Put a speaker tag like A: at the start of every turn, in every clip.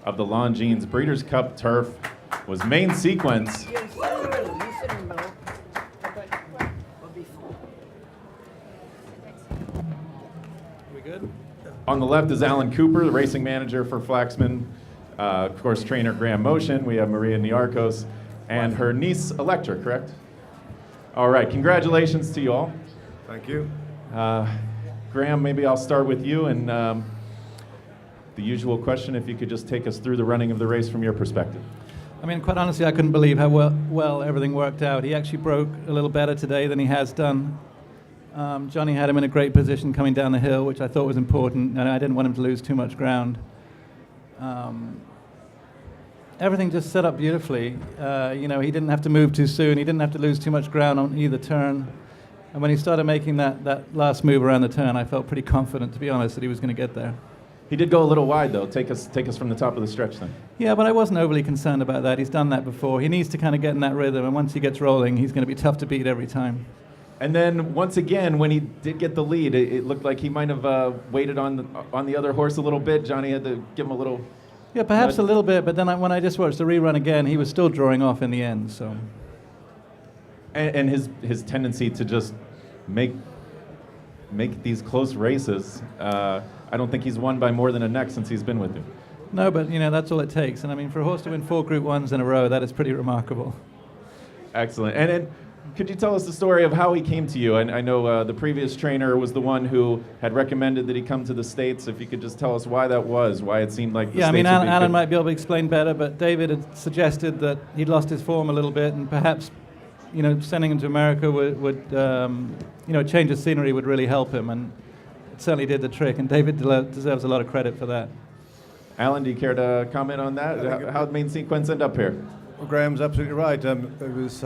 A: of the Longines Breeders' Cup Turf was main sequence. On the left is Alan Cooper, the racing manager for Flaxman. Of course, trainer Graham Motion. We have Maria Niarchos and her niece Electra, correct? All right, congratulations to you all.
B: Thank you.
A: Graham, maybe I'll start with you, and the usual question, if you could just take us through the running of the race from your perspective.
C: I mean, quite honestly, I couldn't believe how well everything worked out. He actually broke a little better today than he has done. Johnny had him in a great position coming down the hill, which I thought was important, and I didn't want him to lose too much ground. Everything just set up beautifully. He didn't have to move too soon. He didn't have to lose too much ground on either turn. And when he started making that last move around the turn, I felt pretty confident, to be honest, that he was going to get there.
A: He did go a little wide, though. Take us from the top of the stretch, then.
C: Yeah, but I wasn't overly concerned about that. He's done that before. He needs to kind of get in that rhythm, and once he gets rolling, he's going to be tough to beat every time.
A: And then, once again, when he did get the lead, it looked like he might have waited on the other horse a little bit. Johnny had to give him a little...
C: Yeah, perhaps a little bit, but then when I just watched the rerun again, he was still drawing off in the end, so...
A: And his tendency to just make these close races, I don't think he's won by more than a neck since he's been with you.
C: No, but, that's all it takes. And, I mean, for a horse to win 4 Group 1s in a row, that is pretty remarkable.
A: Excellent. And could you tell us the story of how he came to you? I know the previous trainer was the one who had recommended that he come to the States. If you could just tell us why that was, why it seemed like the States would be
C: Alan
A: good.
C: might be able to explain better, but David had suggested that he'd lost his form a little bit, and perhaps, sending him to America would change of scenery would really help him, and it certainly did the trick, and David deserves a lot of credit for that.
A: Alan, do you care to comment on that? How did main sequence end up here?
B: Well, Graham's absolutely right. It was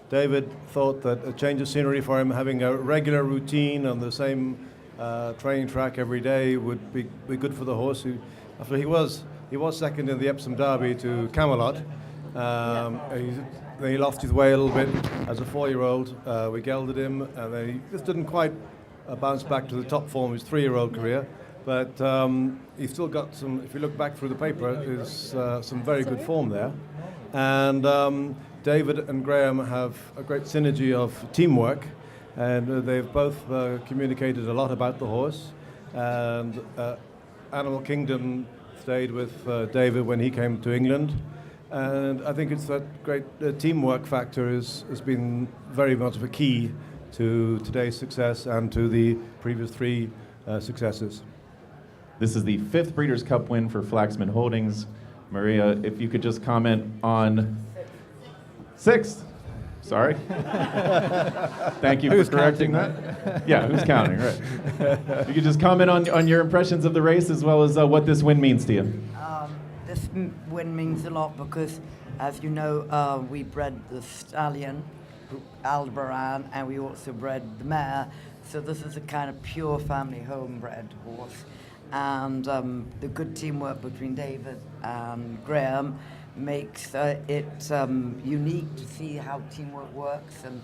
B: David thought that a change of scenery for him, having a regular routine on the same training track every day, would be good for the horse. He was second in the Epsom Derby to Camelot. He lost his way a little bit as a 4-year-old. We gelded him, and then he just didn't quite bounce back to the top form of his 3-year-old career. But he's still got some, if you look back through the paper, there's some very good form there. And David and Graham have a great synergy of teamwork, and they've both communicated a lot about the horse. And Animal Kingdom stayed with David when he came to England. And I think it's that great teamwork factor has been very much of a key to today's success and to the previous 3 successes.
A: This is the 5th Breeders' Cup win for Flaxman Holdings. Maria, if you could just comment on 6th. Sorry. Thank you for correcting that. Yeah, who's counting, right. You could just comment on your impressions of the race as well as what this win means to you.
D: This win means a lot because, as you know, we bred the stallion, Aldebaran, and we also bred the mare. So this is a kind of pure family homebred horse. And the good teamwork between David and Graham makes it unique to see how teamwork works. And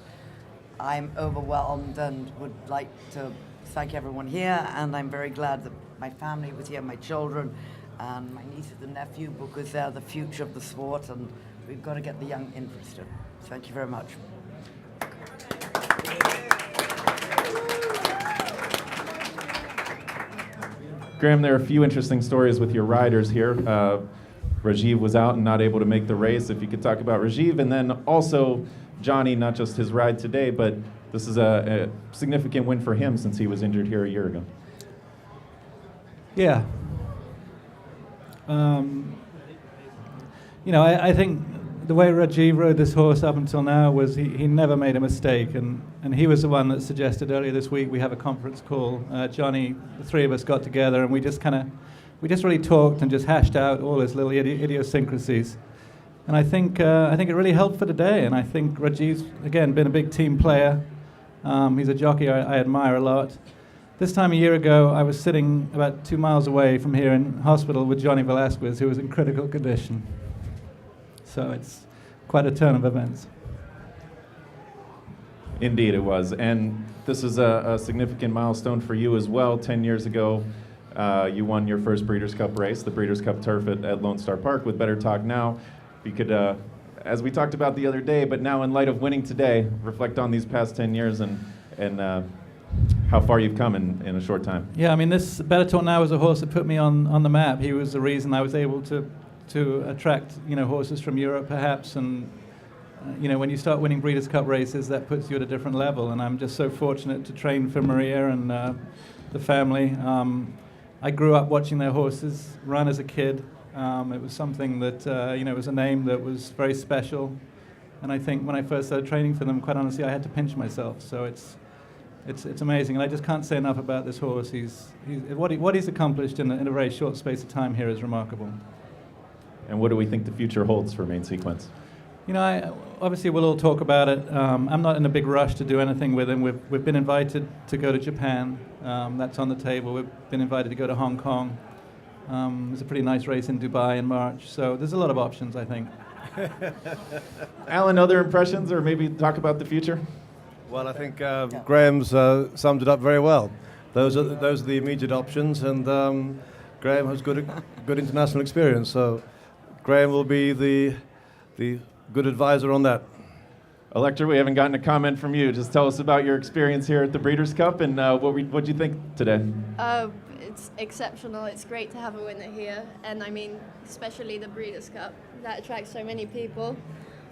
D: I'm overwhelmed and would like to thank everyone here. And I'm very glad that my family was here, my children, and my nieces and nephew, because they're the future of the sport, and we've got to get the young interested. Thank you very much.
A: Graham, there are a few interesting stories with your riders here. Rajiv was out and not able to make the race. If you could talk about Rajiv, and then also Johnny, not just his ride today, but this is a significant win for him since he was injured here a year ago.
C: Yeah. I think the way Rajiv rode this horse up until now was he never made a mistake, and he was the one that suggested earlier this week we have a conference call. Johnny, the 3 of us got together, and we just really talked and just hashed out all his little idiosyncrasies. And I think it really helped for today, and I think Rajiv's, again, been a big team player. He's a jockey I admire a lot. This time a year ago, I was sitting about 2 miles away from here in hospital with Johnny Velasquez, who was in critical condition. So it's quite a turn of events.
A: Indeed it was. And this is a significant milestone for you as well. 10 years ago, You won your first Breeders' Cup race, the Breeders' Cup Turf at Lone Star Park with Better Talk Now. If you could, as we talked about the other day, but now in light of winning today, reflect on these past 10 years and how far you've come in a short time.
C: Yeah, I mean, this Better Talk Now was a horse that put me on the map. He was the reason I was able to attract, horses from Europe, perhaps, and when you start winning Breeders' Cup races, that puts you at a different level. And I'm just so fortunate to train for Maria and the family. I grew up watching their horses run as a kid. It was something that, it was a name that was very special. And I think when I first started training for them, quite honestly, I had to pinch myself. So it's amazing. And I just can't say enough about this horse. What he's accomplished in a very short space of time here is remarkable.
A: And what do we think the future holds for Main Sequence?
C: Obviously we'll all talk about it. I'm not in a big rush to do anything with him. We've been invited to go to Japan. That's on the table. We've been invited to go to Hong Kong. There's a pretty nice race in Dubai in March. So there's a lot of options, I think.
A: Alan, other impressions, or maybe talk about the future?
B: Well, I think Graham's summed it up very well. Those are the immediate options, and Graham has good international experience. So Graham will be the good advisor on that.
A: Electra, we haven't gotten a comment from you. Just tell us about your experience here at the Breeders' Cup and what you think today.
E: It's exceptional. It's great to have a winner here, and I mean, especially the Breeders' Cup that attracts so many people.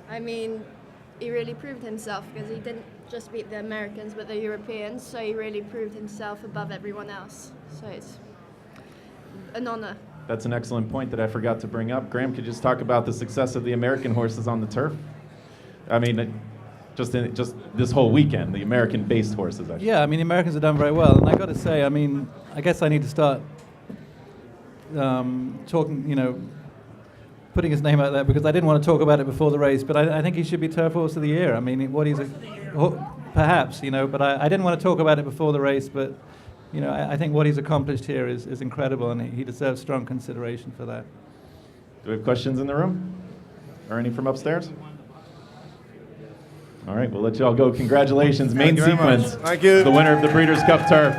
E: I mean, he really proved himself because he didn't just beat the Americans but the Europeans, so he really proved himself above everyone else. So it's an honor.
A: That's an excellent point that I forgot to bring up. Graham, could you just talk about the success of the American horses on the turf? I mean, just this whole weekend, the American-based horses.
C: Yeah, I mean, the Americans have done very well. And I got to say, I mean, I guess I need to start talking, putting his name out there because I didn't want to talk about it before the race. But I think he should be Turf Horse of the Year. I mean, perhaps, but I didn't want to talk about it before the race. But I think what he's accomplished here is incredible, and he deserves strong consideration for that.
A: Do we have questions in the room? Or any from upstairs? All right, we'll let you all go. Congratulations, Main Sequence.
B: Thank you.
A: The winner of the Breeders' Cup Turf.